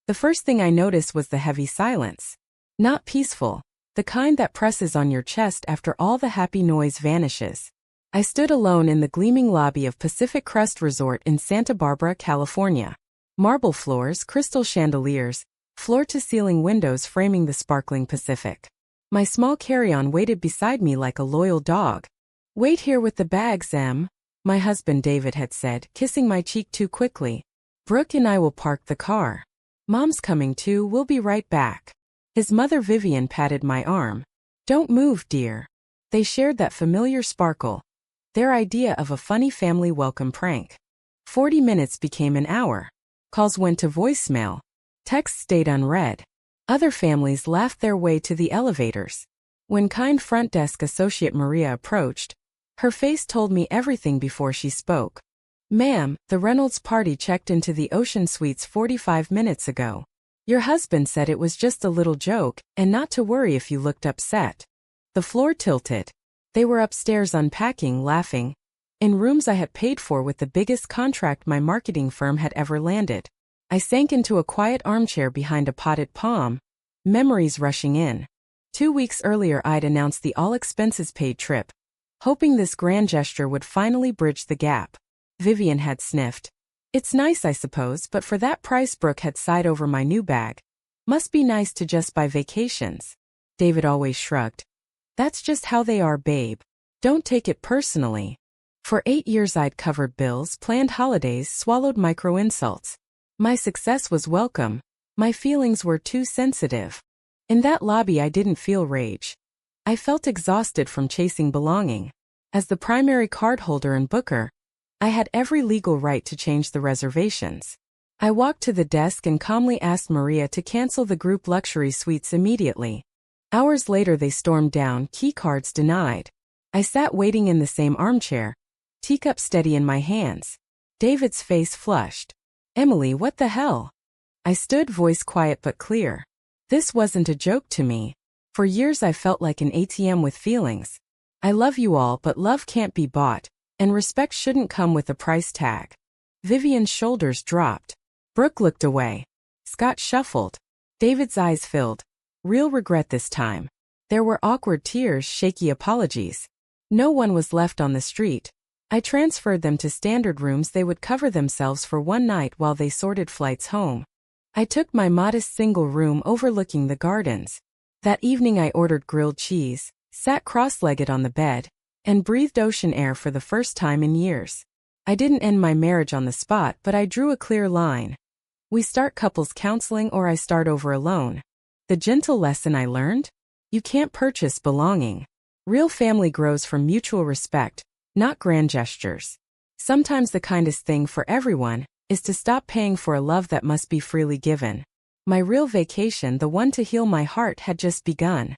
The first thing I noticed was the heavy silence. Not peaceful, the kind that presses on your chest after all the happy noise vanishes. I stood alone in the gleaming lobby of Pacific Crest Resort in Santa Barbara, California. Marble floors, crystal chandeliers, floor-to-ceiling windows framing the sparkling Pacific. My small carry-on waited beside me like a loyal dog. "Wait here with the bags, Em," my husband David had said, kissing my cheek too quickly. "Brooke and I will park the car. Mom's coming too, we'll be right back." His mother Vivian patted my arm. "Don't move, dear." They shared that familiar sparkle, their idea of a funny family welcome prank. 40 minutes became an hour. Calls went to voicemail. Texts stayed unread. Other families laughed their way to the elevators. When kind front desk associate Maria approached, her face told me everything before she spoke. "Ma'am, the Reynolds party checked into the Ocean Suites 45 minutes ago. Your husband said it was just a little joke, and not to worry if you looked upset." The floor tilted. They were upstairs unpacking, laughing, in rooms I had paid for with the biggest contract my marketing firm had ever landed. I sank into a quiet armchair behind a potted palm, memories rushing in. 2 weeks earlier I'd announced the all-expenses-paid trip, hoping this grand gesture would finally bridge the gap. Vivian had sniffed. "It's nice, I suppose, but for that price," Brooke had sighed over my new bag. "Must be nice to just buy vacations." David always shrugged. "That's just how they are, babe. Don't take it personally." For 8 years I'd covered bills, planned holidays, swallowed micro-insults. My success was welcome. My feelings were too sensitive. In that lobby I didn't feel rage. I felt exhausted from chasing belonging. As the primary cardholder and booker, I had every legal right to change the reservations. I walked to the desk and calmly asked Maria to cancel the group luxury suites immediately. Hours later they stormed down, keycards denied. I sat waiting in the same armchair, teacup steady in my hands. David's face flushed. "Emily, what the hell?" I stood, voice quiet but clear. This wasn't a joke to me. For years I felt like an ATM with feelings. I love you all, but love can't be bought, and respect shouldn't come with a price tag. Vivian's shoulders dropped. Brooke looked away. Scott shuffled. David's eyes filled. Real regret this time. There were awkward tears, shaky apologies. No one was left on the street. I transferred them to standard rooms. They would cover themselves for one night while they sorted flights home. I took my modest single room overlooking the gardens. That evening I ordered grilled cheese, sat cross-legged on the bed, and breathed ocean air for the first time in years. I didn't end my marriage on the spot, but I drew a clear line. We start couples counseling or I start over alone. The gentle lesson I learned? You can't purchase belonging. Real family grows from mutual respect, not grand gestures. Sometimes the kindest thing for everyone is to stop paying for a love that must be freely given. My real vacation, the one to heal my heart, had just begun.